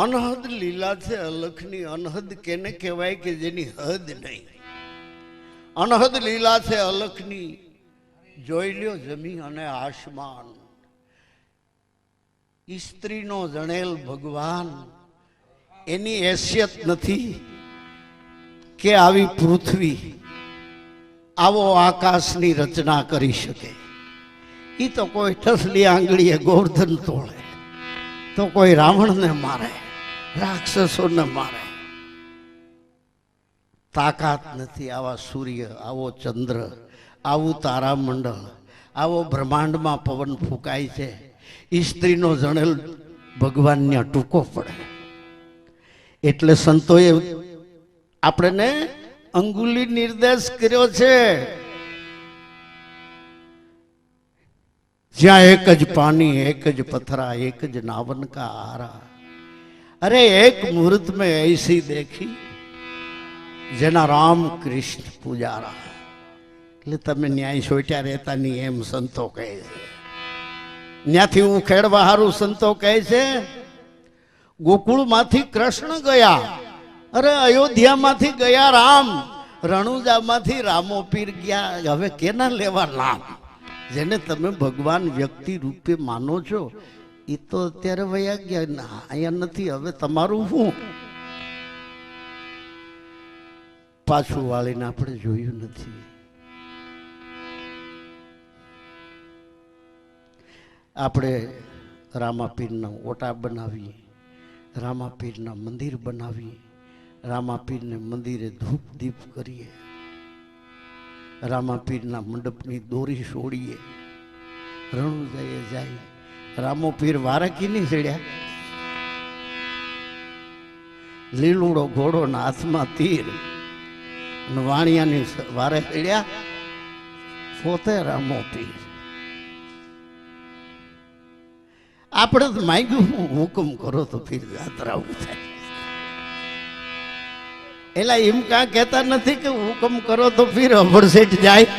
અનહદ લીલા છે અલખની. અનહદ કેને કહેવાય કે જેની હદ નહીં. અનહદ લીલા છે અલખની, જોઈ લ્યો જમી અને આસમાન. સ્ત્રીનો જણેલ ભગવાન, એની હેસિયત નથી કે આવી પૃથ્વી આવો આકાશની રચના કરી શકે. એ તો કોઈ ઠસલી આંગળીએ ગોવર્ધન તોડે, તો કોઈ રાવણને મારે, રાક્ષસોને મારે. તાકાત નથી આવા સૂર્ય, આવો ચંદ્ર, આવું તારામંડળ, આવો બ્રહ્માંડમાં પવન ફૂંકાય છે. સ્ત્રીનો જણેલ ભગવાનને ટૂંકો પડે. એટલે સંતોએ આપણને અંગુલી નિર્દેશ કર્યો છે, જ્યાં એક જ પાણી, એક જ પથરા, એક જ नावन का आरा. अरे एक मुहूर्त में ऐसी देखी જેના રામ કૃષ્ણ પૂજારા. એટલે તમે ન્યાય સોટ્યા રહેતા નહીં એમ સંતો કહે છે. ત્યાંથી હું ખેડવા હારું સંતો કહે છે, ગોકુળમાંથી કૃષ્ણ ગયા, અરે અયોધ્યામાંથી ગયા રામ, રણુજામાંથી રામો પીર ગયા. હવે કેના લેવા નામ? જેને તમે ભગવાન વ્યક્તિ રૂપે માનો છો એ તો અત્યારે વયા ગયા, ના અહીંયા નથી. હવે તમારું શું? પાછું વાળીને આપણે જોયું નથી. આપણે રામાપીરના ઓટા બનાવીએ, રામાપીરના મંદિર બનાવીએ, રામાપીરને મંદિરે ધૂપ દીપ કરીએ, રામાપીરના મંડપની દોરી છોડીએ, રણુજાએ જાય. રામોપીર વારકી નહીં ચડ્યા, લીલુડો ઘોડો ના હાથમાં તીર, વાણિયાની વારે ચડ્યા પોતે રામોપીર. આપણે તો માંગ્યું હુકમ કરો તો ફીર યાત્રા થાય. એલા એમ કાં કહેતા નથી કે હુકમ કરો તો ફીર અભડસેટ જાય?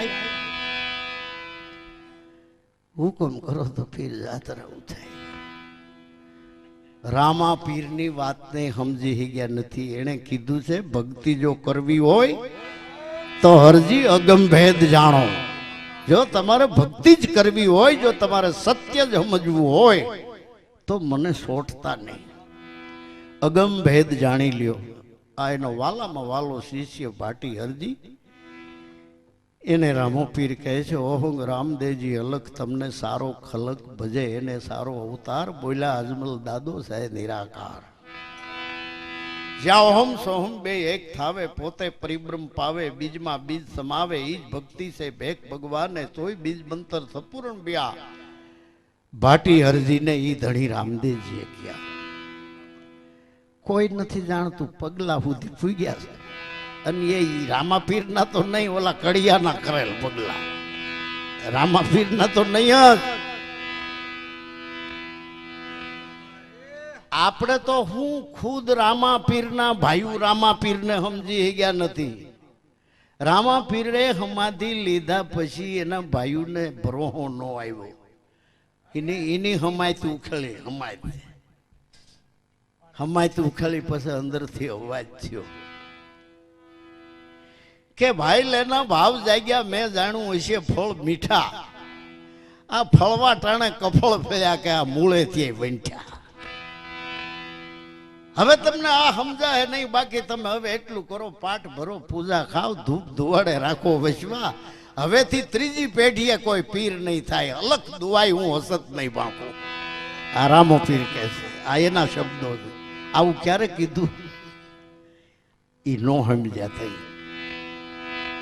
હુકમ કરો તો ફીર યાત્રા થાય. રામા પીરની વાતને સમજી ગયા નથી. એણે કીધું છે ભક્તિ જો કરવી હોય તો હરજી અગમ ભેદ જાણો. જો તમારે ભક્તિ જ કરવી હોય, જો તમારે સત્ય જ સમજવું હોય તો મને સોટતા નહીં, અગમ ભેદ જાણી લ્યો. આ એનો વાલામાં વાલો શિષ્ય ભાટી હરજી, એને રામોપીર કહે છે, ઓહંગ રામદેવજી અલખ તમને સારો ખલક ભજે, એને સારો અવતાર. બોલ્યા અજમલ દાદો સાહેબ નિરાકાર. જ્યાં ઓહમ સોહમ બે એક થાવે, પોતે પરિબ્રહ્મ પાવે, બીજમાં બીજ સમાવે. ઈજ ભક્તિ છે ભેખ ભગવાને, તોય બીજ મંતર સંપૂર્ણ બ્યા. ભાટી હરજીને ઈ ધણી રામદેવજીએ કહ્યા. કોઈ નથી જાણતું, પગલા સુધી ફૂગ્યા છે. અને એ રામાપીરના તો નહીં, ઓલા કડિયાના કરેલ પગલા, રામાપીરના તો નહીં જ. આપણે તો હું ખુદ રામાપીરના ભાઈઓ રામાપીરને સમજી ગયા નથી. રામાપીરે સમાધિ લીધા પછી એના ભાઈઓને ભરોહો ન આવ્યો. એની હમાયતી ઉખેલી, હમાયતી ઉખેલી પછી અંદરથી અવાજ થયો કે ભાઈ લેના ભાવ જાગ્યા, મેં જાણ્યું હશે ફળ મીઠા. આ ફળવા ટાણે કફળ ફેર્યા કે આ મૂળેથી વંઠ્યા. હવે તમને આ સમજાય નહીં, બાકી તમે હવે એટલું કરો, પાઠ ભરો, પૂજા ખાઓ, ધૂપ ધુવાડે રાખો વસવા. હવેથી ત્રીજી પેઢીએ કોઈ પીર નહીં થાય, અલગ દુઆઈ હું હસત નહીં પામું. આ રામો પીર કહે છે, આ એના શબ્દો છે. આવું ક્યારે કીધું એ નો સમજ્યા થઈ.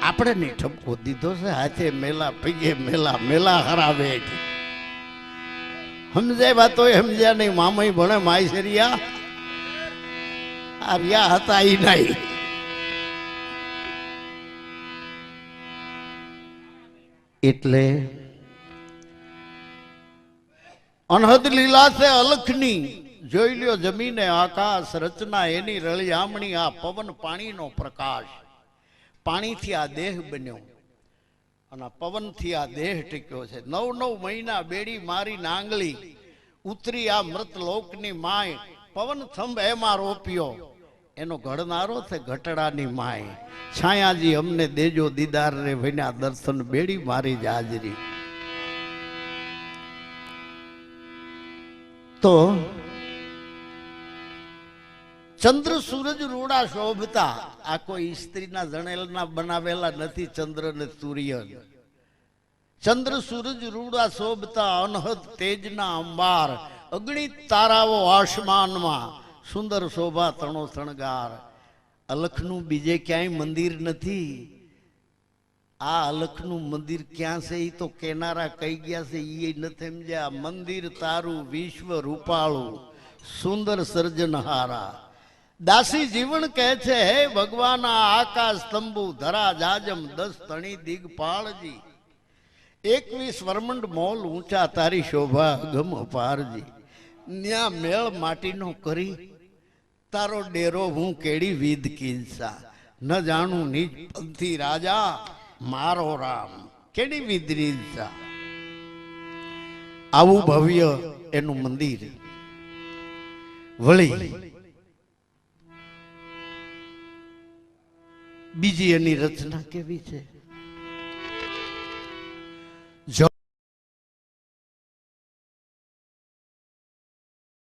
આપણે નહીં ઠપકો દીધો છે, હાથે મેલા પીગે મેલા, મેલા હરાવે. સમજાય વાતો સમજ્યા નહીં. મામય ભણે માયસરિયા, આ રહ્યા હતા એ નહીં. એટલે અનહદ લીલા છે અલખની, જોઈ લ્યો જમીને આકાશ, રચના એની રળી આમણી. આ પવન પાણીનો પ્રકાશ, પાણીથી આ દેહ બન્યો અને પવનથી આ દેહ ટીક્યો છે. 9 મહિના બેડી મારી નાંગલી, ઉતરી આ મૃત લોકની માય, પવન થંભ એમાં રોપ્યો, એનો ઘડનારો છે ઘટડાની માય. છાયાજી અમને દેજો દીદાર રે વિના દર્શન બેડી મારી જાજરી. તો ચંદ્ર સૂરજ રૂડા શોભતા, આ કોઈ સ્ત્રીના જણેલના બનાવેલા નથી. ચંદ્ર ને સૂર્ય, ચંદ્ર સૂરજ રૂડા શોભતા, અનહદ તેજના અંબાર, અગણિત તારાઓ આસમાનમાં, સુંદર શોભા તણો શણગાર. અલખનું બીજે ક્યાંય મંદિર નથી. આ અલખનું મંદિર ક્યાં છે એ તો કેનારા કઈ ગયા છે એ નથી સમજ્યા. મંદિર તારું વિશ્વ રૂપાળું, સુંદર સર્જનહારા. દાસી જીવન કહે છે, હે ભગવાન આકાશ સ્તંભુ ધરા જાજમ 10 તણી દિગપાળજી. 21 વરમંડ મોલ ઊંચા તારી શોભા ગમ અપારજી. ન્યા મેળ માટીનો કરી તારો ડેરો હું કેડી વિધ કિંસા. ન જાણું નિજ પંથી રાજા મારો રામ કેડી વિધ રીંસા. આવું ભવ્ય એનું મંદિર. વળી બીજી એની રચના કેવી છે.